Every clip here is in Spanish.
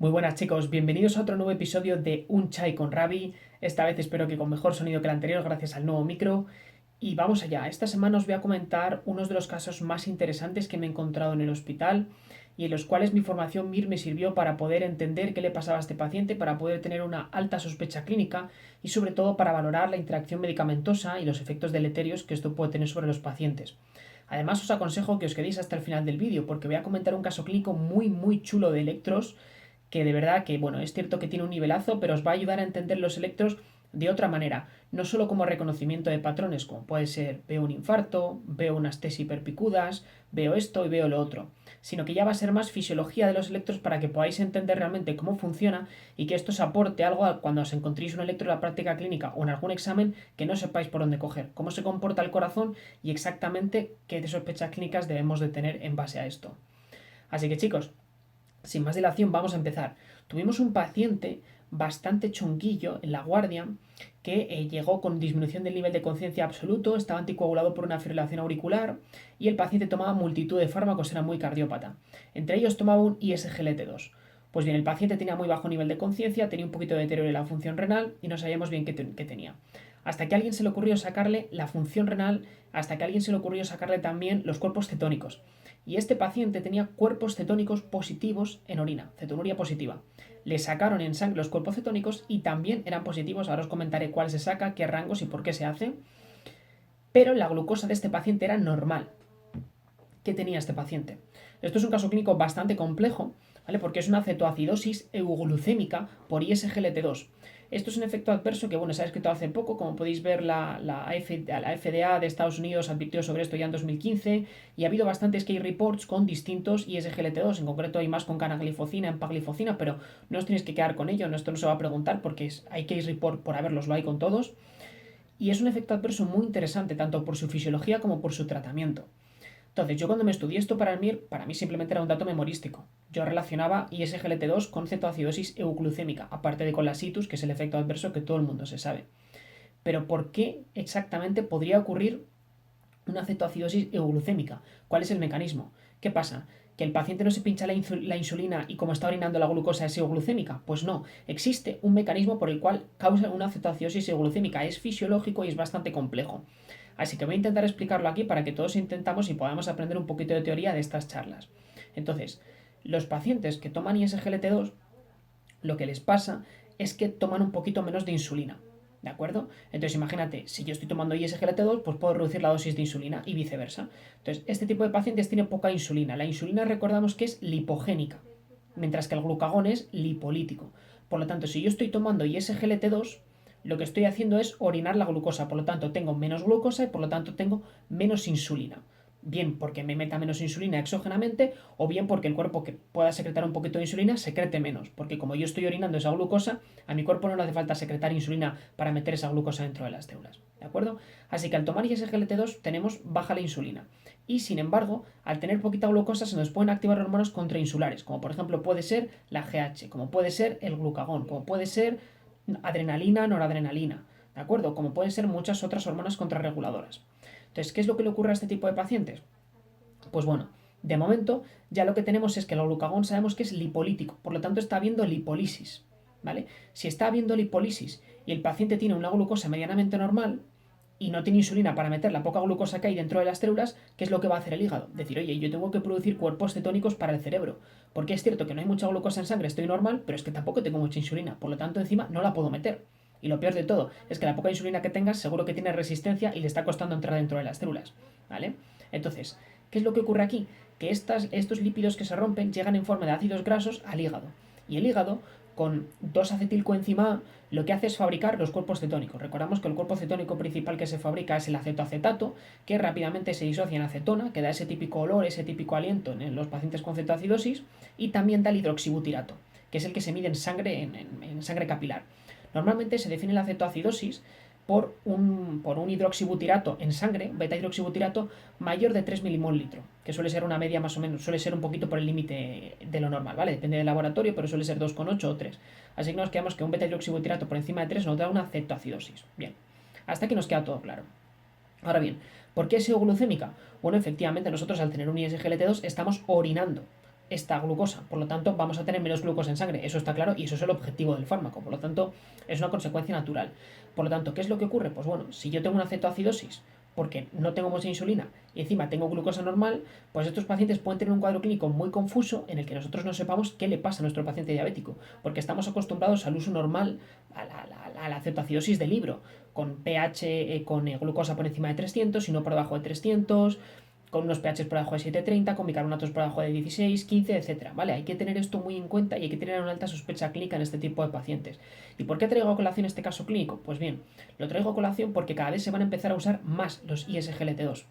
Muy buenas chicos, bienvenidos a otro nuevo episodio de Un Chai con Ravi. Esta vez espero que con mejor sonido que el anterior gracias al nuevo micro. Y vamos allá, esta semana os voy a comentar unos de los casos más interesantes que me he encontrado en el hospital y en los cuales mi formación MIR me sirvió para poder entender qué le pasaba a este paciente, para poder tener una alta sospecha clínica y sobre todo para valorar la interacción medicamentosa y los efectos deleterios que esto puede tener sobre los pacientes. Además os aconsejo que os quedéis hasta el final del vídeo porque voy a comentar un caso clínico muy chulo de electros que de verdad que, bueno, es cierto que tiene un nivelazo, pero os va a ayudar a entender los electros de otra manera, no solo como reconocimiento de patrones, como puede ser veo un infarto, veo unas T hiperpicudas, veo esto y veo lo otro, sino que ya va a ser más fisiología de los electros para que podáis entender realmente cómo funciona y que esto os aporte algo cuando os encontréis un electro en la práctica clínica o en algún examen que no sepáis por dónde coger, cómo se comporta el corazón y exactamente qué sospechas clínicas debemos de tener en base a esto. Así que chicos, sin más dilación, vamos a empezar. Tuvimos un paciente bastante chunguillo en la guardia que llegó con disminución del nivel de conciencia absoluto, estaba anticoagulado por una fibrilación auricular y el paciente tomaba multitud de fármacos, era muy cardiópata. Entre ellos tomaba un ISGLT2. Pues bien, el paciente tenía muy bajo nivel de conciencia, tenía un poquito de deterioro en la función renal y no sabíamos bien qué tenía. Hasta que a alguien se le ocurrió sacarle la función renal, hasta que a alguien se le ocurrió sacarle también los cuerpos cetónicos. Y este paciente tenía cuerpos cetónicos positivos en orina, cetonuria positiva. Le sacaron en sangre los cuerpos cetónicos y también eran positivos, ahora os comentaré cuál se saca, qué rangos y por qué se hace. Pero la glucosa de este paciente era normal. ¿Qué tenía este paciente? Esto es un caso clínico bastante complejo, ¿vale? Porque es una cetoacidosis euglucémica por ISGLT2. Esto es un efecto adverso que, bueno, se ha escrito hace poco, como podéis ver, la FDA de Estados Unidos advirtió sobre esto ya en 2015 y ha habido bastantes case reports con distintos ISGLT2, en concreto hay más con canaglifocina, empaglifocina, pero no os tenéis que quedar con ello, esto no se va a preguntar porque hay case report por haberlos, lo hay con todos, y es un efecto adverso muy interesante tanto por su fisiología como por su tratamiento. Entonces, yo cuando me estudié esto para el MIR, para mí simplemente era un dato memorístico. Yo relacionaba ISGLT2 con cetoacidosis euglucémica, aparte de con la situs, que es el efecto adverso que todo el mundo se sabe. Pero ¿por qué exactamente podría ocurrir una cetoacidosis euglucémica? ¿Cuál es el mecanismo? ¿Qué pasa? ¿Que el paciente no se pincha la insulina y como está orinando la glucosa es euglucémica? Pues no, existe un mecanismo por el cual causa una cetoacidosis euglucémica, es fisiológico y es bastante complejo. Así que voy a intentar explicarlo aquí para que todos intentamos y podamos aprender un poquito de teoría de estas charlas. Entonces, los pacientes que toman ISGLT2, lo que les pasa es que toman un poquito menos de insulina. ¿De acuerdo? Entonces imagínate, si yo estoy tomando ISGLT2, pues puedo reducir la dosis de insulina y viceversa. Entonces, este tipo de pacientes tiene poca insulina. La insulina recordamos que es lipogénica, mientras que el glucagón es lipolítico. Por lo tanto, si yo estoy tomando ISGLT2, lo que estoy haciendo es orinar la glucosa, por lo tanto tengo menos glucosa y por lo tanto tengo menos insulina. Bien porque me meta menos insulina exógenamente o bien porque el cuerpo que pueda secretar un poquito de insulina secrete menos, porque como yo estoy orinando esa glucosa, a mi cuerpo no le hace falta secretar insulina para meter esa glucosa dentro de las células. ¿De acuerdo? Así que al tomar ISGLT2 tenemos baja la insulina. Y sin embargo, al tener poquita glucosa se nos pueden activar hormonas contrainsulares, como por ejemplo puede ser la GH, como puede ser el glucagón, como puede ser adrenalina, noradrenalina, ¿de acuerdo? Como pueden ser muchas otras hormonas contrarreguladoras. Entonces, ¿qué es lo que le ocurre a este tipo de pacientes? Pues bueno, de momento ya lo que tenemos es que el glucagón sabemos que es lipolítico, por lo tanto está habiendo lipolisis, ¿vale? Si está habiendo lipolisis y el paciente tiene una glucosa medianamente normal, y no tiene insulina para meter la poca glucosa que hay dentro de las células, ¿qué es lo que va a hacer el hígado? Decir, oye, yo tengo que producir cuerpos cetónicos para el cerebro, porque es cierto que no hay mucha glucosa en sangre, estoy normal, pero es que tampoco tengo mucha insulina, por lo tanto encima no la puedo meter. Y lo peor de todo es que la poca insulina que tengas seguro que tiene resistencia y le está costando entrar dentro de las células, ¿vale? Entonces, ¿qué es lo que ocurre aquí? Que estos lípidos que se rompen llegan en forma de ácidos grasos al hígado. Y el hígado, con 2-acetilcoenzima A, lo que hace es fabricar los cuerpos cetónicos. Recordamos que el cuerpo cetónico principal que se fabrica es el acetoacetato, que rápidamente se disocia en acetona, que da ese típico olor, ese típico aliento en los pacientes con cetoacidosis, y también da el hidroxibutirato, que es el que se mide en sangre, en sangre capilar. Normalmente se define la cetoacidosis por un hidroxibutirato en sangre, beta hidroxibutirato, mayor de 3 milimol litro, que suele ser una media más o menos, suele ser un poquito por el límite de lo normal, ¿vale? Depende del laboratorio, pero suele ser 2,8 o 3. Así que nos quedamos que un beta hidroxibutirato por encima de 3 nos da una cetoacidosis. Bien, hasta aquí nos queda todo claro. Ahora bien, ¿por qué es euglucémica? Bueno, efectivamente nosotros al tener un ISGLT2 estamos orinando, esta glucosa. Por lo tanto, vamos a tener menos glucosa en sangre. Eso está claro y eso es el objetivo del fármaco. Por lo tanto, es una consecuencia natural. Por lo tanto, ¿qué es lo que ocurre? Pues bueno, si yo tengo una cetoacidosis porque no tengo mucha insulina y encima tengo glucosa normal, pues estos pacientes pueden tener un cuadro clínico muy confuso en el que nosotros no sepamos qué le pasa a nuestro paciente diabético, porque estamos acostumbrados al uso normal, a la cetoacidosis del libro, con pH, con glucosa por encima de 300 y no por debajo de 300, con unos pH por debajo de 7,30, con bicarbonatos por debajo de 16, 15, etcétera, ¿vale? Hay que tener esto muy en cuenta y hay que tener una alta sospecha clínica en este tipo de pacientes. ¿Y por qué traigo a colación este caso clínico? Pues bien, lo traigo a colación porque cada vez se van a empezar a usar más los ISGLT2.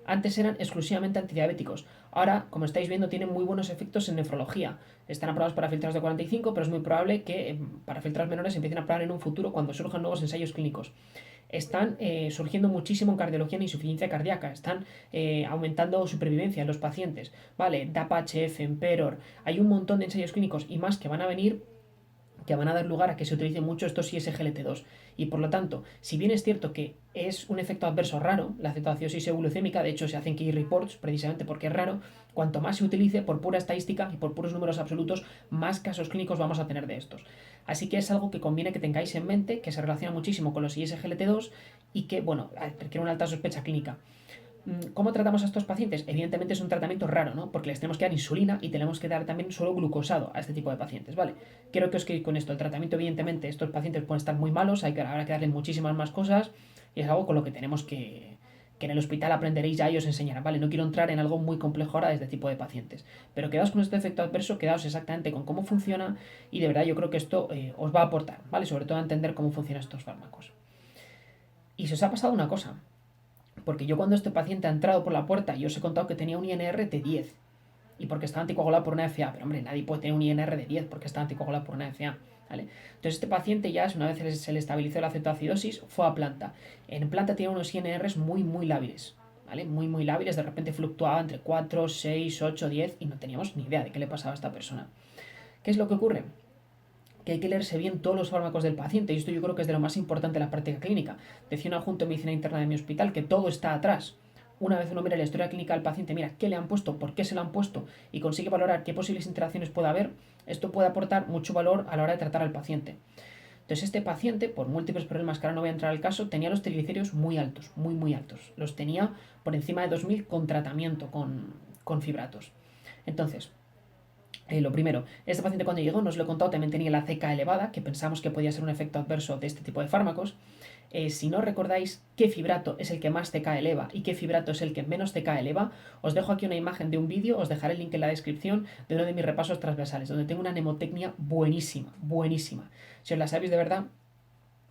Antes eran exclusivamente antidiabéticos. Ahora, como estáis viendo, tienen muy buenos efectos en nefrología. Están aprobados para filtrados de 45, pero es muy probable que para filtrados menores empiecen a aprobar en un futuro cuando surjan nuevos ensayos clínicos. Están surgiendo muchísimo en cardiología en insuficiencia cardíaca, están aumentando supervivencia en los pacientes, ¿vale? DAPA-HF, Emperor, hay un montón de ensayos clínicos y más que van a venir que van a dar lugar a que se utilicen mucho estos ISGLT2. Y por lo tanto, si bien es cierto que es un efecto adverso raro, la cetoacidosis euglucémica, de hecho se hacen key reports precisamente porque es raro, cuanto más se utilice por pura estadística y por puros números absolutos, más casos clínicos vamos a tener de estos. Así que es algo que conviene que tengáis en mente, que se relaciona muchísimo con los ISGLT2 y que, bueno, requiere una alta sospecha clínica. ¿Cómo tratamos a estos pacientes? Evidentemente es un tratamiento raro, ¿no? Porque les tenemos que dar insulina y tenemos que dar también solo glucosado a este tipo de pacientes, ¿vale? Quiero que os quedéis con esto. El tratamiento, evidentemente, estos pacientes pueden estar muy malos, habrá que darle muchísimas más cosas y es algo con lo que tenemos que en el hospital aprenderéis ya y os enseñarán, ¿vale? No quiero entrar en algo muy complejo ahora de este tipo de pacientes. Pero quedaos con este efecto adverso, quedaos exactamente con cómo funciona y de verdad yo creo que esto os va a aportar, ¿vale? Sobre todo a entender cómo funcionan estos fármacos. Y si os ha pasado una cosa, porque yo cuando este paciente ha entrado por la puerta y os he contado que tenía un INR de 10 y porque estaba anticoagulado por una FA, pero hombre, nadie puede tener un INR de 10 porque está anticoagulado por una FA, ¿vale? Entonces este paciente ya, una vez se le estabilizó la cetoacidosis, fue a planta. En planta tiene unos INRs muy lábiles, ¿vale? Muy lábiles, de repente fluctuaba entre 4, 6, 8, 10 y no teníamos ni idea de qué le pasaba a esta persona. ¿Qué es lo que ocurre? Que hay que leerse bien todos los fármacos del paciente, y esto yo creo que es de lo más importante en la práctica clínica. Decía un adjunto de medicina interna de mi hospital que todo está atrás. Una vez uno mira la historia clínica del paciente, mira qué le han puesto, por qué se lo han puesto y consigue valorar qué posibles interacciones puede haber, esto puede aportar mucho valor a la hora de tratar al paciente. Entonces este paciente, por múltiples problemas que ahora no voy a entrar al caso, tenía los triglicéridos muy altos, muy altos. Los tenía por encima de 2000 con tratamiento con fibratos. Entonces, lo primero, este paciente cuando llegó, nos lo he contado, también tenía la CK elevada, que pensamos que podía ser un efecto adverso de este tipo de fármacos. Si no recordáis qué fibrato es el que más CK eleva y qué fibrato es el que menos CK eleva, os dejo aquí una imagen de un vídeo, os dejaré el link en la descripción de uno de mis repasos transversales, donde tengo una mnemotecnia buenísima. Si os la sabéis de verdad,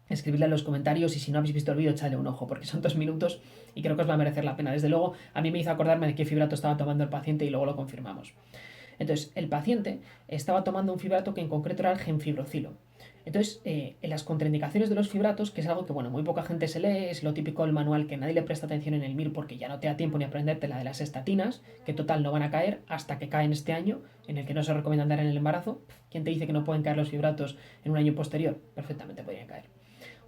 escribidla en los comentarios y si no habéis visto el vídeo, echadle un ojo, porque son 2 minutos y creo que os va a merecer la pena. Desde luego, a mí me hizo acordarme de qué fibrato estaba tomando el paciente y luego lo confirmamos. Entonces, el paciente estaba tomando un fibrato que en concreto era el genfibrocilo. Entonces, en las contraindicaciones de los fibratos, que es algo que, bueno, muy poca gente se lee, es lo típico del manual que nadie le presta atención en el MIR porque ya no te da tiempo ni aprenderte la de las estatinas, que total no van a caer hasta que caen este año, en el que no se recomienda andar en el embarazo. ¿Quién te dice que no pueden caer los fibratos en un año posterior? Perfectamente podrían caer.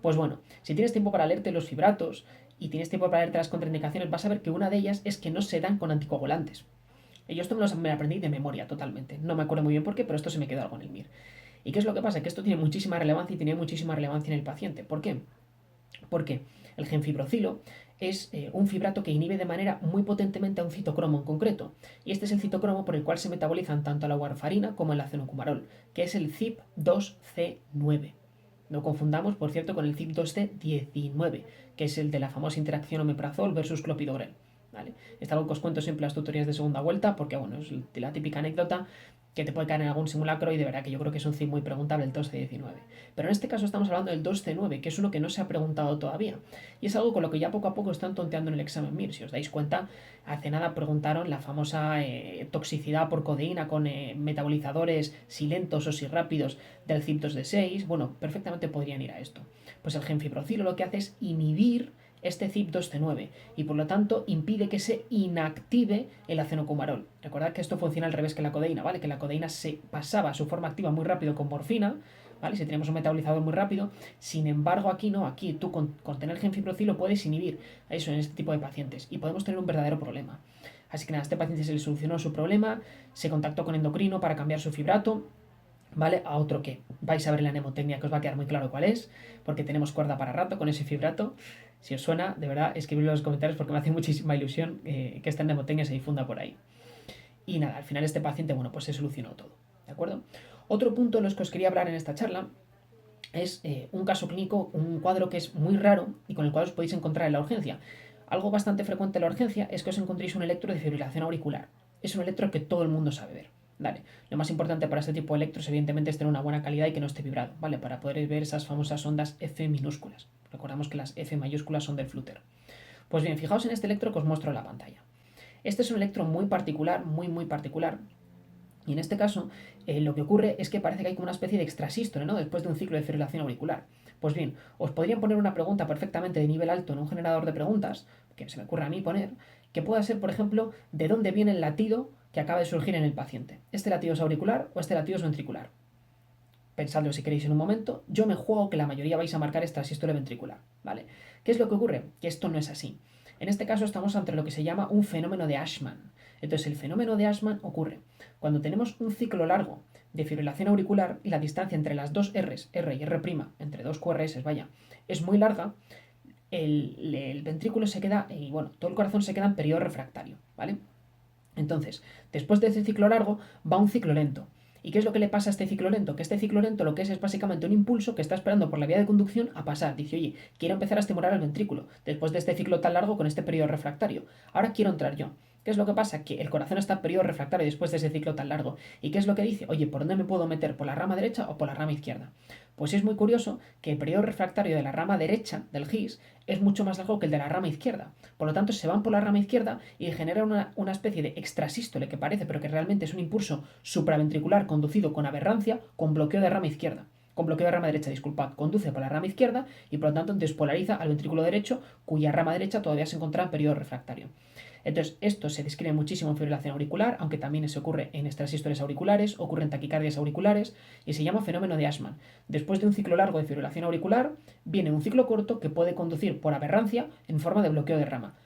Pues bueno, si tienes tiempo para leerte los fibratos y tienes tiempo para leerte las contraindicaciones, vas a ver que una de ellas es que no se dan con anticoagulantes. Yo esto me lo aprendí de memoria totalmente. No me acuerdo muy bien por qué, pero esto se me quedó algo en el MIR. ¿Y qué es lo que pasa? Que esto tiene muchísima relevancia y tiene muchísima relevancia en el paciente. ¿Por qué? Porque el genfibrocilo es un fibrato que inhibe de manera muy potentemente a un citocromo en concreto. Y este es el citocromo por el cual se metabolizan tanto la warfarina como el acenocumarol, que es el CYP2C9. No confundamos, por cierto, con el CYP2C19, que es el de la famosa interacción omeprazol versus clopidogrel. ¿Vale? Es algo que os cuento siempre en las tutorías de segunda vuelta, porque bueno, es la típica anécdota que te puede caer en algún simulacro y de verdad que yo creo que es un CIP muy preguntable el 2C19. Pero en este caso estamos hablando del 2C9, que es uno que no se ha preguntado todavía. Y es algo con lo que ya poco a poco están tonteando en el examen MIR. Si os dais cuenta, hace nada preguntaron la famosa toxicidad por codeína con metabolizadores si lentos o si rápidos del CYP2D6. Bueno, perfectamente podrían ir a esto. Pues el genfibrocilo lo que hace es inhibir este CYP2C9 y por lo tanto impide que se inactive el acenocumarol. Recordad que esto funciona al revés que la codeína, ¿vale? Que la codeína se pasaba a su forma activa muy rápido con morfina, ¿vale? Si tenemos un metabolizador muy rápido, sin embargo aquí no, aquí tú con tener genfibrocilo puedes inhibir eso en este tipo de pacientes y podemos tener un verdadero problema. Así que nada, a este paciente se le solucionó su problema, se contactó con endocrino para cambiar su fibrato, ¿vale? A otro que vais a ver en la mnemotecnia, que os va a quedar muy claro cuál es, porque tenemos cuerda para rato con ese fibrato. Si os suena, de verdad, escribidlo en los comentarios porque me hace muchísima ilusión que esta mnemotecnia se difunda por ahí. Y nada, al final este paciente, bueno, pues se solucionó todo, ¿de acuerdo? Otro punto de los que os quería hablar en esta charla es un caso clínico, un cuadro que es muy raro y con el cual os podéis encontrar en la urgencia. Algo bastante frecuente en la urgencia es que os encontréis un electro de fibrilación auricular. Es un electro que todo el mundo sabe ver. Vale. Lo más importante para este tipo de electros, evidentemente, es tener una buena calidad y que no esté vibrado, ¿vale? Para poder ver esas famosas ondas F minúsculas. Recordamos que las F mayúsculas son del flúter. Pues bien, fijaos en este electro que os muestro en la pantalla. Este es un electro muy particular, muy particular. Y en este caso, lo que ocurre es que parece que hay como una especie de extrasístole, ¿no? Después de un ciclo de fibrilación auricular. Pues bien, os podrían poner una pregunta perfectamente de nivel alto en un generador de preguntas, que se me ocurre a mí poner, que pueda ser, por ejemplo, de dónde viene el latido que acaba de surgir en el paciente. ¿Este latido es auricular o este latido es ventricular? Pensadlo si queréis en un momento. Yo me juego que la mayoría vais a marcar extrasístole ventricular, ¿vale? ¿Qué es lo que ocurre? Que esto no es así. En este caso estamos ante lo que se llama un fenómeno de Ashman. Entonces el fenómeno de Ashman ocurre cuando tenemos un ciclo largo de fibrilación auricular y la distancia entre las dos R's, R y R', entre dos QRS, vaya, es muy larga, el ventrículo se queda, y bueno, todo el corazón se queda en periodo refractario, ¿vale? Entonces, después de ese ciclo largo, va un ciclo lento. ¿Y qué es lo que le pasa a este ciclo lento? Que este ciclo lento lo que es básicamente un impulso que está esperando por la vía de conducción a pasar. Dice, oye, quiero empezar a estimular el ventrículo, después de este ciclo tan largo con este periodo refractario. Ahora quiero entrar yo. ¿Qué es lo que pasa? Que el corazón está en periodo refractario después de ese ciclo tan largo. ¿Y qué es lo que dice? Oye, ¿por dónde me puedo meter? ¿Por la rama derecha o por la rama izquierda? Pues es muy curioso que el periodo refractario de la rama derecha del GIS es mucho más largo que el de la rama izquierda. Por lo tanto, se van por la rama izquierda y generan una especie de extrasístole que parece, pero que realmente es un impulso supraventricular conducido con aberrancia, con bloqueo de rama izquierda. Con bloqueo de rama derecha, disculpad, conduce por la rama izquierda y por lo tanto despolariza al ventrículo derecho, cuya rama derecha todavía se encuentra en periodo refractario. Entonces, esto se describe muchísimo en fibrilación auricular, aunque también se ocurre en extrasístoles auriculares, ocurre en taquicardias auriculares y se llama fenómeno de Ashman. Después de un ciclo largo de fibrilación auricular, viene un ciclo corto que puede conducir por aberrancia en forma de bloqueo de rama.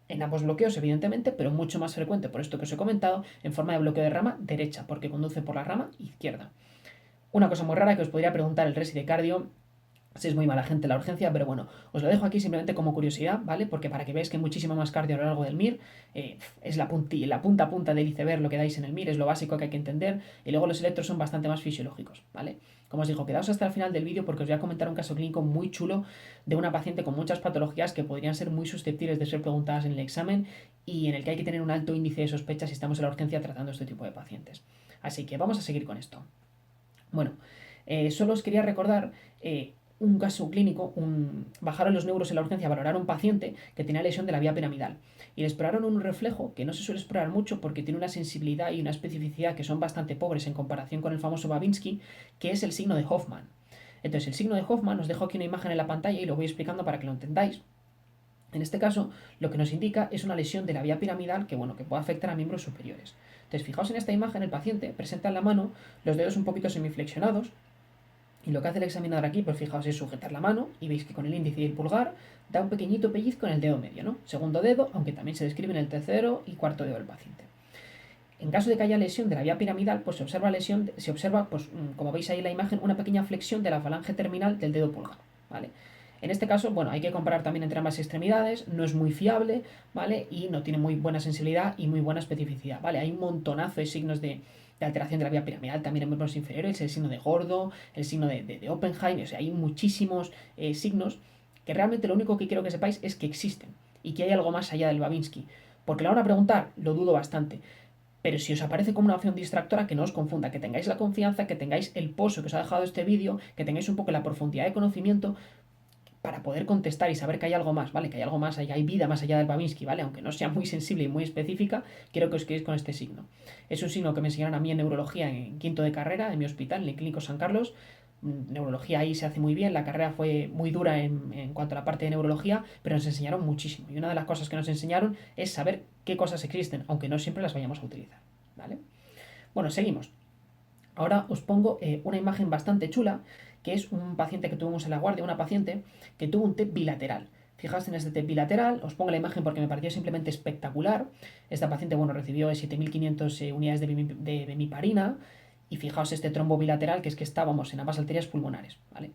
En ambos bloqueos, evidentemente, pero mucho más frecuente, por esto que os he comentado, en forma de bloqueo de rama derecha, porque conduce por la rama izquierda. Una cosa muy rara que os podría preguntar el resi de cardio, si es muy mala gente la urgencia, pero bueno, os lo dejo aquí simplemente como curiosidad, ¿vale? Porque para que veáis que hay muchísimo más cardio a lo largo del MIR, es la punta a punta del iceberg lo que dais en el MIR, es lo básico que hay que entender, y luego los electros son bastante más fisiológicos, ¿vale? Como os digo, quedaos hasta el final del vídeo porque os voy a comentar un caso clínico muy chulo de una paciente con muchas patologías que podrían ser muy susceptibles de ser preguntadas en el examen y en el que hay que tener un alto índice de sospecha si estamos en la urgencia tratando este tipo de pacientes. Así que vamos a seguir con esto. Bueno, solo os quería recordar un caso clínico, bajaron los neuros en la urgencia a valorar a un paciente que tenía lesión de la vía piramidal y le exploraron un reflejo que no se suele explorar mucho porque tiene una sensibilidad y una especificidad que son bastante pobres en comparación con el famoso Babinski, que es el signo de Hoffman. Entonces, el signo de Hoffman, os dejo aquí una imagen en la pantalla y lo voy explicando para que lo entendáis. En este caso, lo que nos indica es una lesión de la vía piramidal que, bueno, que puede afectar a miembros superiores. Entonces, fijaos en esta imagen, el paciente presenta en la mano los dedos un poquito semiflexionados y lo que hace el examinador aquí, pues fijaos, es sujetar la mano y veis que con el índice y el pulgar da un pequeñito pellizco en el dedo medio, ¿no? Segundo dedo, aunque también se describe en el tercero y cuarto dedo del paciente. En caso de que haya lesión de la vía piramidal, pues se observa, pues, como veis ahí en la imagen, una pequeña flexión de la falange terminal del dedo pulgar, ¿vale? En este caso, bueno, hay que comparar también entre ambas extremidades, no es muy fiable, ¿vale? Y no tiene muy buena sensibilidad y muy buena especificidad, ¿vale? Hay un montonazo de signos de alteración de la vía piramidal, también en miembros inferiores, el signo de Gordo, el signo de Oppenheim, o sea, hay muchísimos signos que realmente lo único que quiero que sepáis es que existen y que hay algo más allá del Babinski. Porque la van a preguntar, lo dudo bastante. Pero si os aparece como una opción distractora, que no os confunda, que tengáis la confianza, que tengáis el pozo que os ha dejado este vídeo, que tengáis un poco la profundidad de conocimiento para poder contestar y saber que hay algo más, ¿vale? Que hay algo más allá, hay vida más allá del Babinski, ¿vale? Aunque no sea muy sensible y muy específica, quiero que os quedéis con este signo. Es un signo que me enseñaron a mí en neurología en quinto de carrera, en mi hospital, en el Clínico San Carlos. Neurología ahí se hace muy bien, la carrera fue muy dura en cuanto a la parte de neurología, pero nos enseñaron muchísimo. Y una de las cosas que nos enseñaron es saber qué cosas existen, aunque no siempre las vayamos a utilizar, ¿vale? Bueno, seguimos. Ahora os pongo una imagen bastante chula, que es un paciente que tuvimos en la guardia, una paciente que tuvo un TEP bilateral. Fijaos en este TEP bilateral, os pongo la imagen porque me pareció simplemente espectacular. Esta paciente, bueno, recibió 7.500 unidades de bemiparina, y fijaos este trombo bilateral, que es que estábamos en ambas arterias pulmonares, ¿vale?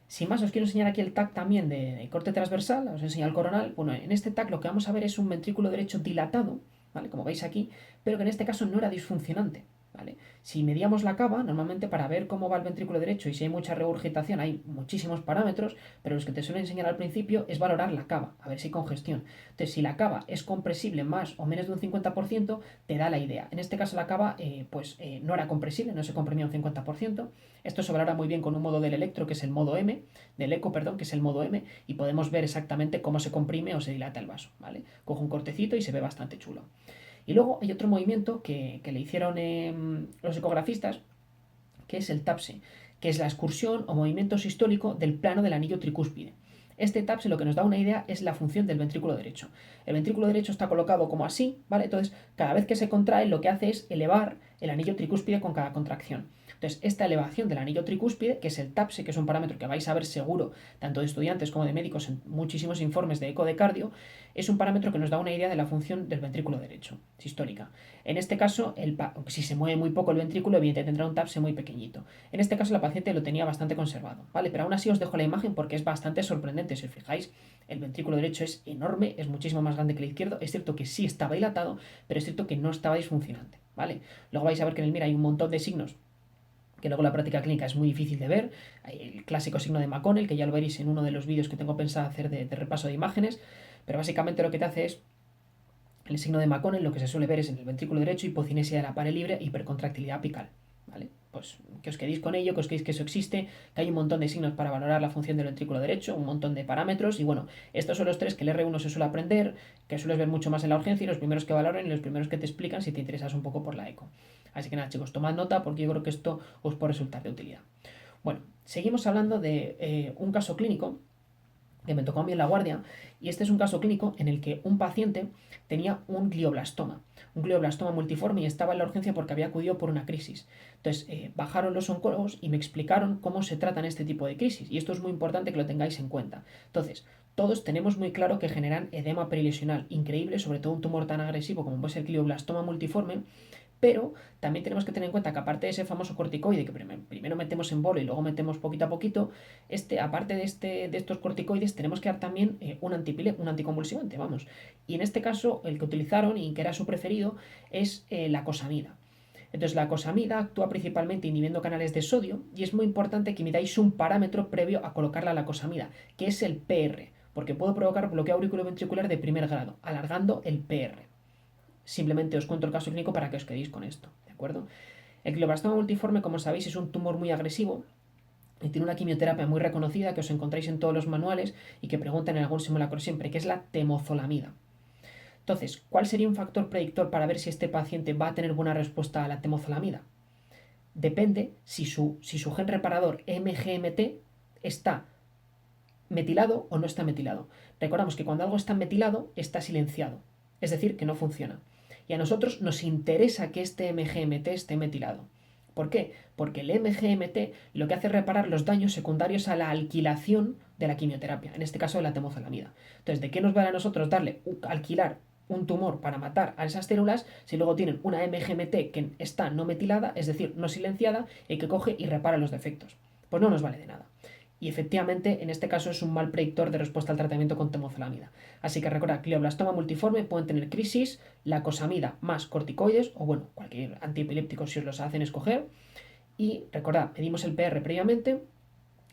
Sin más, os quiero enseñar aquí el TAC también de corte transversal, os enseño el coronal. Bueno, en este TAC lo que vamos a ver es un ventrículo derecho dilatado, ¿vale? Como veis aquí, pero que en este caso no era disfuncionante, ¿vale? Si medíamos la cava, normalmente para ver cómo va el ventrículo derecho y si hay mucha regurgitación, hay muchísimos parámetros, pero los que te suelen enseñar al principio es valorar la cava, a ver si hay congestión. Entonces, si la cava es compresible más o menos de un 50%, te da la idea. En este caso la cava no era compresible, no se comprimía un 50%. Esto se valora muy bien con un modo del electro, que es el modo M, del eco, perdón, que es el modo M, y podemos ver exactamente cómo se comprime o se dilata el vaso, ¿vale? Cojo un cortecito y se ve bastante chulo. Y luego hay otro movimiento que le hicieron los ecografistas, que es el TAPSE, que es la excursión o movimiento sistólico del plano del anillo tricúspide. Este TAPSE lo que nos da una idea es la función del ventrículo derecho. El ventrículo derecho está colocado como así, ¿vale? Entonces, cada vez que se contrae, lo que hace es elevar el anillo tricúspide con cada contracción. Entonces, esta elevación del anillo tricúspide, que es el TAPSE, que es un parámetro que vais a ver seguro, tanto de estudiantes como de médicos, en muchísimos informes de eco de cardio, es un parámetro que nos da una idea de la función del ventrículo derecho, sistólica. En este caso, si se mueve muy poco el ventrículo, evidentemente tendrá un TAPSE muy pequeñito. En este caso, la paciente lo tenía bastante conservado, ¿vale? Pero aún así os dejo la imagen porque es bastante sorprendente. Si os fijáis, el ventrículo derecho es enorme, es muchísimo más grande que el izquierdo. Es cierto que sí estaba dilatado, pero es cierto que no estaba disfuncionante, ¿vale? Luego vais a ver que en el MIR hay un montón de signos que luego la práctica clínica es muy difícil de ver. Hay el clásico signo de McConnell, que ya lo veréis en uno de los vídeos que tengo pensado hacer de repaso de imágenes, pero básicamente lo que te hace es el signo de McConnell. Lo que se suele ver es en el ventrículo derecho hipocinesia de la pared libre, hipercontractilidad apical, ¿vale? Pues que os quedéis con ello, que os quedéis que eso existe, que hay un montón de signos para valorar la función del ventrículo derecho, un montón de parámetros, y bueno, estos son los tres que el R1 se suele aprender, que sueles ver mucho más en la urgencia, y los primeros que valoran y los primeros que te explican si te interesas un poco por la eco. Así que nada, chicos, tomad nota porque yo creo que esto os puede resultar de utilidad. Bueno, seguimos hablando de un caso clínico que me tocó a mí en la guardia, y este es un caso clínico en el que un paciente tenía un glioblastoma multiforme, y estaba en la urgencia porque había acudido por una crisis. Entonces bajaron los oncólogos y me explicaron cómo se tratan este tipo de crisis, y esto es muy importante que lo tengáis en cuenta. Entonces, todos tenemos muy claro que generan edema perilesional increíble, sobre todo un tumor tan agresivo como puede ser el glioblastoma multiforme, pero también tenemos que tener en cuenta que aparte de ese famoso corticoide que primero metemos en bolo y luego metemos poquito a poquito, aparte de estos corticoides tenemos que dar también un anticonvulsivante, vamos. Y en este caso el que utilizaron y que era su preferido es la cosamida. Entonces la cosamida actúa principalmente inhibiendo canales de sodio, y es muy importante que midáis un parámetro previo a colocarla la cosamida, que es el PR, porque puede provocar bloqueo auriculoventricular de primer grado, alargando el PR. Simplemente os cuento el caso clínico para que os quedéis con esto, ¿de acuerdo? El glioblastoma multiforme, como sabéis, es un tumor muy agresivo y tiene una quimioterapia muy reconocida que os encontráis en todos los manuales y que preguntan en algún simulacro siempre, que es la temozolamida. Entonces, ¿cuál sería un factor predictor para ver si este paciente va a tener buena respuesta a la temozolamida? Depende si su gen reparador MGMT está metilado o no está metilado. Recordamos que cuando algo está metilado, está silenciado, es decir, que no funciona. Y a nosotros nos interesa que este MGMT esté metilado. ¿Por qué? Porque el MGMT lo que hace es reparar los daños secundarios a la alquilación de la quimioterapia, en este caso de la temozolamida. Entonces, ¿de qué nos vale a nosotros alquilar un tumor para matar a esas células si luego tienen una MGMT que está no metilada, es decir, no silenciada, y que coge y repara los defectos? Pues no nos vale de nada. Y efectivamente, en este caso es un mal predictor de respuesta al tratamiento con temozolamida. Así que recordad, glioblastoma multiforme pueden tener crisis, la cosamida más corticoides, o bueno, cualquier antiepiléptico si os los hacen escoger. Y recordad, medimos el PR previamente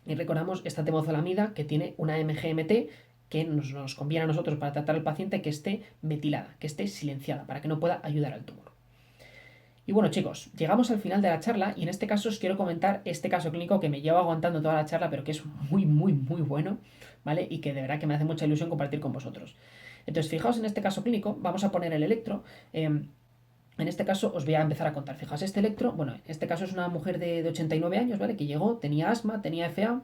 y recordamos esta temozolamida que tiene una MGMT que nos conviene a nosotros para tratar al paciente que esté metilada, que esté silenciada, para que no pueda ayudar al tumor. Y bueno, chicos, llegamos al final de la charla y en este caso os quiero comentar este caso clínico que me lleva aguantando toda la charla, pero que es muy, muy, muy bueno, ¿vale? Y que de verdad que me hace mucha ilusión compartir con vosotros. Entonces, fijaos en este caso clínico, vamos a poner el electro. En este caso os voy a empezar a contar. Fijaos, este electro, bueno, en este caso es una mujer de 89 años, ¿vale? Que llegó, tenía asma, tenía FA,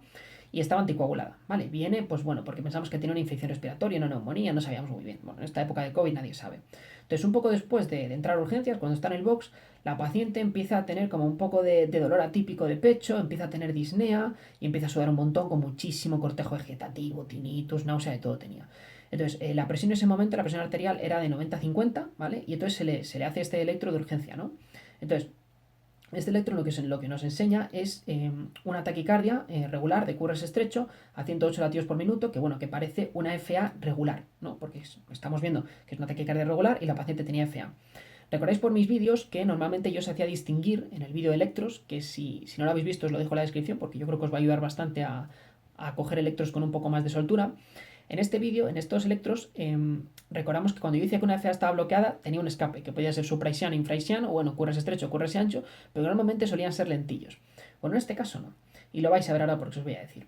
y estaba anticoagulada, ¿vale? Viene, pues bueno, porque pensamos que tiene una infección respiratoria, una neumonía, no sabíamos muy bien. Bueno, en esta época de COVID nadie sabe. Entonces, un poco después de entrar a urgencias, cuando está en el box, la paciente empieza a tener como un poco de dolor atípico de pecho, empieza a tener disnea y empieza a sudar un montón con muchísimo cortejo vegetativo, tinnitus, náusea, de todo tenía. Entonces, la presión en ese momento, la presión arterial era de 90-50, ¿vale? Y entonces se le hace este electro de urgencia, ¿no? Entonces, este electro lo que nos enseña es una taquicardia regular de QRS estrecho a 108 latidos por minuto, que bueno, que parece una FA regular, ¿no? Porque estamos viendo que es una taquicardia regular y la paciente tenía FA. Recordáis por mis vídeos que normalmente yo os hacía distinguir en el vídeo de electros, que si no lo habéis visto os lo dejo en la descripción porque yo creo que os va a ayudar bastante a coger electros con un poco más de soltura. En este vídeo, en estos electros, recordamos que cuando yo decía que una FA estaba bloqueada, tenía un escape, que podía ser supraisiano, infraisiano, o bueno, QRS estrecho, QRS ancho, pero normalmente solían ser lentillos. Bueno, en este caso no. Y lo vais a ver ahora porque os voy a decir.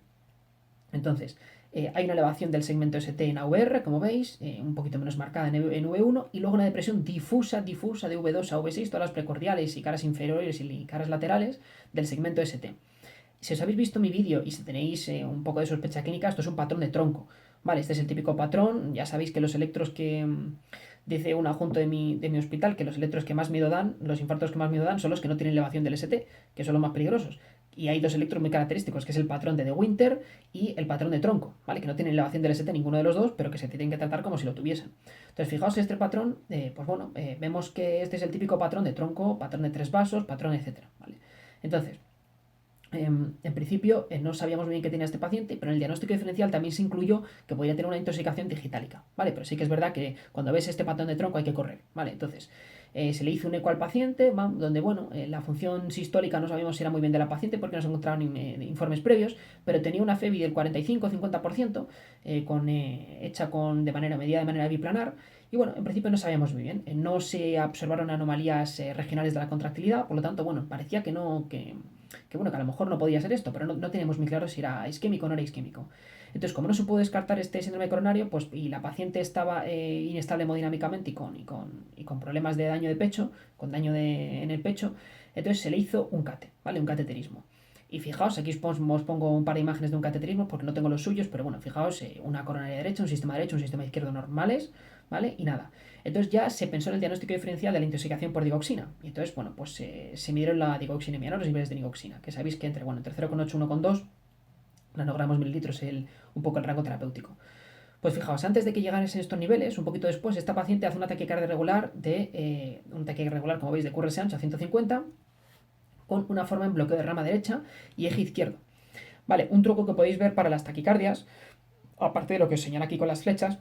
Entonces, hay una elevación del segmento ST en AVR, como veis, un poquito menos marcada en V1, y luego una depresión difusa de V2 a V6, todas las precordiales y caras inferiores y caras laterales del segmento ST. Si os habéis visto mi vídeo y si tenéis un poco de sospecha clínica, esto es un patrón de tronco. Vale, este es el típico patrón. Ya sabéis que los electros que dice un adjunto de mi hospital, que los electros que más miedo dan, los infartos que más miedo dan, son los que no tienen elevación del ST, que son los más peligrosos. Y hay dos electros muy característicos, que es el patrón de Winter y el patrón de tronco, ¿vale? Que no tienen elevación del ST ninguno de los dos, pero que se tienen que tratar como si lo tuviesen. Entonces, fijaos este patrón, pues bueno, vemos que este es el típico patrón de tronco, patrón de 3 vasos, patrón, etcétera, ¿vale? Entonces, en principio no sabíamos bien qué tenía este paciente, pero en el diagnóstico diferencial también se incluyó que podía tener una intoxicación digitálica, ¿vale? Pero sí que es verdad que cuando ves este patrón de tronco hay que correr, ¿vale? Entonces, se le hizo un eco al paciente, donde, bueno, la función sistólica no sabíamos si era muy bien de la paciente porque no se encontraron informes previos, pero tenía una FEBI del 45-50%, hecha de manera medida de manera biplanar, y bueno, en principio no sabíamos muy bien, no se observaron anomalías regionales de la contractilidad, por lo tanto, bueno, parecía que no, que bueno, que a lo mejor no podía ser esto, pero no teníamos muy claro si era isquémico o no era isquémico. Entonces, como no se pudo descartar este síndrome coronario, pues, y la paciente estaba inestable hemodinámicamente y con problemas de daño de pecho, con daño en el pecho, entonces se le hizo un CATE, ¿vale? Un cateterismo. Y fijaos, aquí os pongo un par de imágenes de un cateterismo porque no tengo los suyos, pero bueno, fijaos, una coronaria derecha, un sistema izquierdo normales, ¿vale? Y nada. Entonces ya se pensó en el diagnóstico diferencial de la intoxicación por digoxina. Y entonoses, bueno, pues se midieron la digoxinemia, ¿no? Los niveles de digoxina, que sabéis que entre 0,8 y 1,2 nanogramos mililitros un poco el rango terapéutico. Pues fijaos, antes de que llegaran estos niveles, un poquito después, esta paciente hace una taquicardia regular como veis, de QRS ancho a 150, con una forma en bloqueo de rama derecha y eje izquierdo. Vale, un truco que podéis ver para las taquicardias, aparte de lo que os señala aquí con las flechas,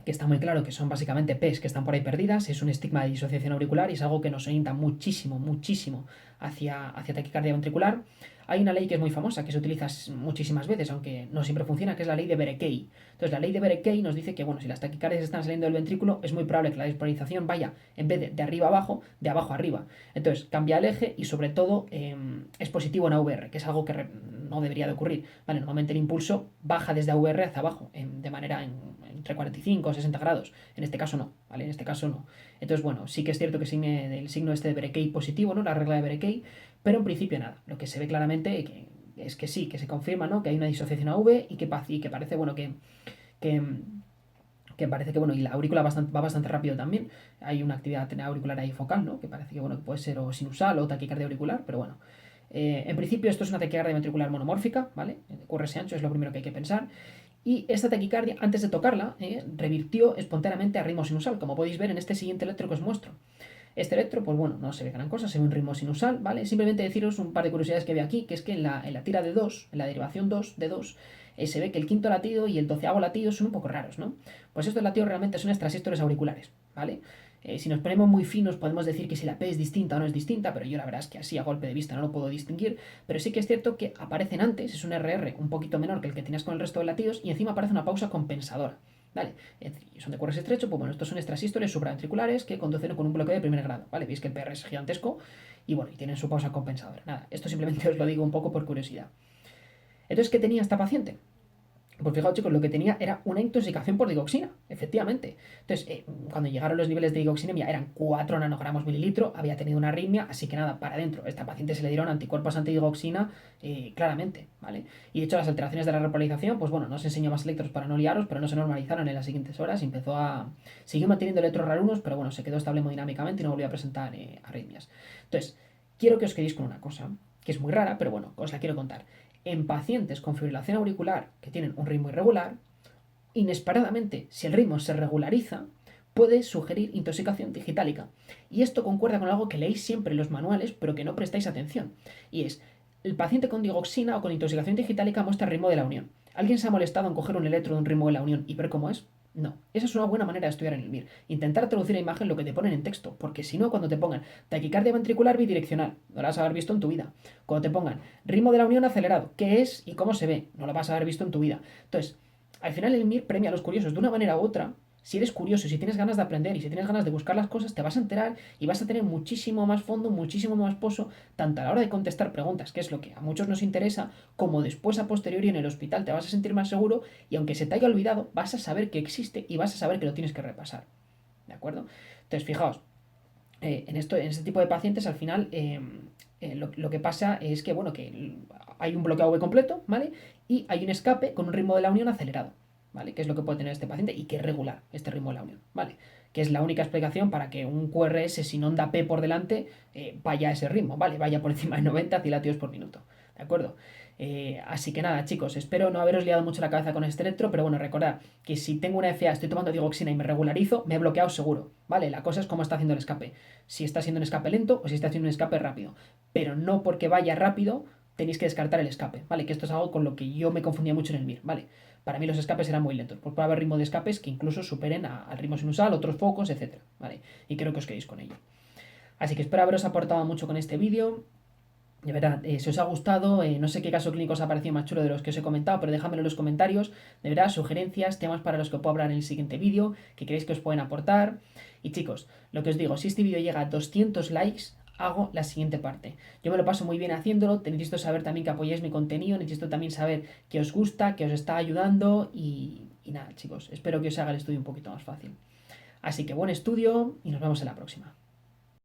que está muy claro que son básicamente P's que están por ahí perdidas, es un estigma de disociación auricular y es algo que nos orienta muchísimo, muchísimo hacia taquicardia ventricular. Hay una ley que es muy famosa, que se utiliza muchísimas veces, aunque no siempre funciona, que es la ley de Berekei. Entonces, la ley de Berekei nos dice que, bueno, si las taquicardias están saliendo del ventrículo, es muy probable que la despolarización vaya, en vez de arriba a abajo, de abajo a arriba. Entonces, cambia el eje y, sobre todo, es positivo en AVR, que es algo que no debería de ocurrir. Vale, normalmente el impulso baja desde AVR hacia abajo, de manera entre 45 o 60 grados. En este caso no, ¿vale? En este caso no. Entonces, bueno, sí que es cierto que el signo este de Berekei positivo, ¿no? La regla de Berekei, pero en principio nada. Lo que se ve claramente es que sí, que se confirma, ¿no? Que hay una disociación AV y que parece, bueno, que parece que, bueno, y la aurícula va bastante rápido también. Hay una actividad auricular ahí focal, ¿no? Que parece que, bueno, que puede ser o sinusal o taquicardia auricular, pero bueno. En principio esto es una taquicardia ventricular monomórfica, ¿vale? QRS ancho es lo primero que hay que pensar. Y esta taquicardia, antes de tocarla, revirtió espontáneamente a ritmo sinusal, como podéis ver en este siguiente electro que os muestro. Este electro, pues bueno, no se ve gran cosa, se ve un ritmo sinusal, ¿vale? Simplemente deciros un par de curiosidades que veo aquí, que es que en la tira de 2, en la derivación 2 de 2, se ve que el quinto latido y el 12º latido son un poco raros, ¿no? Pues estos latidos realmente son extrasístoles auriculares, ¿vale? Si nos ponemos muy finos podemos decir que si la P es distinta o no es distinta, pero yo la verdad es que así a golpe de vista no lo puedo distinguir, pero sí que es cierto que aparecen antes, es un RR un poquito menor que el que tenías con el resto de latidos y encima aparece una pausa compensadora. ¿Vale? Son de QRS estrecho, pues bueno, estos son extrasístoles supraventriculares que conducen con un bloqueo de primer grado, ¿vale? Veis que el PR es gigantesco y bueno, y tienen su pausa compensadora. Nada, esto simplemente os lo digo un poco por curiosidad. Entonces, ¿qué tenía esta paciente? Pues fijaos, chicos, lo que tenía era una intoxicación por digoxina, efectivamente. Entonces, cuando llegaron los niveles de digoxinemia eran 4 nanogramos mililitro, había tenido una arritmia, así que nada, para adentro. A esta paciente se le dieron anticuerpos antidigoxina, claramente, ¿vale? Y de hecho, las alteraciones de la repolarización, pues bueno, no se enseñó más electros para no liaros, pero no se normalizaron en las siguientes horas y siguió manteniendo electros rarunos, pero bueno, se quedó estable hemodinámicamente y no volvió a presentar arritmias. Entonces, quiero que os quedéis con una cosa, que es muy rara, pero bueno, os la quiero contar. En pacientes con fibrilación auricular que tienen un ritmo irregular, inesperadamente, si el ritmo se regulariza, puede sugerir intoxicación digitálica. Y esto concuerda con algo que leéis siempre en los manuales, pero que no prestáis atención. Y es, el paciente con digoxina o con intoxicación digitálica muestra el ritmo de la unión. ¿Alguien se ha molestado en coger un electro de un ritmo de la unión y ver cómo es? No, esa es una buena manera de estudiar en el MIR. Intentar traducir a imagen lo que te ponen en texto, porque si no, cuando te pongan taquicardia ventricular bidireccional, no la vas a haber visto en tu vida. Cuando te pongan ritmo de la unión acelerado, ¿qué es y cómo se ve? No lo vas a haber visto en tu vida. Entonces, al final el MIR premia a los curiosos de una manera u otra. Si eres curioso, si tienes ganas de aprender y si tienes ganas de buscar las cosas, te vas a enterar y vas a tener muchísimo más fondo, muchísimo más pozo, tanto a la hora de contestar preguntas, que es lo que a muchos nos interesa, como después a posteriori en el hospital te vas a sentir más seguro y aunque se te haya olvidado, vas a saber que existe y vas a saber que lo tienes que repasar. ¿De acuerdo? Entonces, fijaos, en este tipo de pacientes al final lo que pasa es que, bueno, que hay un bloqueo V completo, ¿vale? Y hay un escape con un ritmo de la unión acelerado, ¿vale? Que es lo que puede tener este paciente y que es regular este ritmo de la unión, ¿vale? Que es la única explicación para que un QRS sin onda P por delante vaya a ese ritmo, ¿vale? Vaya por encima de 90 cilatios por minuto, ¿de acuerdo? Así que nada, chicos, espero no haberos liado mucho la cabeza con este electro, pero bueno, recordad que si tengo una FA, estoy tomando digoxina y me regularizo, me he bloqueado seguro, ¿vale? La cosa es cómo está haciendo el escape. Si está haciendo un escape lento o si está haciendo un escape rápido. Pero no porque vaya rápido tenéis que descartar el escape, ¿vale? Que esto es algo con lo que yo me confundía mucho en el MIR, ¿vale? Para mí los escapes eran muy lentos, pues puede haber ritmo de escapes que incluso superen al ritmo sinusal, otros focos, etcétera, ¿vale? Y creo que os quedéis con ello. Así que espero haberos aportado mucho con este vídeo. De verdad, si os ha gustado, no sé qué caso clínico os ha parecido más chulo de los que os he comentado, pero dejadmelo en los comentarios. De verdad, sugerencias, temas para los que puedo hablar en el siguiente vídeo, que creéis que os pueden aportar. Y chicos, lo que os digo, si este vídeo llega a 200 likes, hago la siguiente parte. Yo me lo paso muy bien haciéndolo, necesito saber también que apoyáis mi contenido, necesito también saber que os gusta, que os está ayudando y nada, chicos, espero que os haga el estudio un poquito más fácil. Así que buen estudio y nos vemos en la próxima.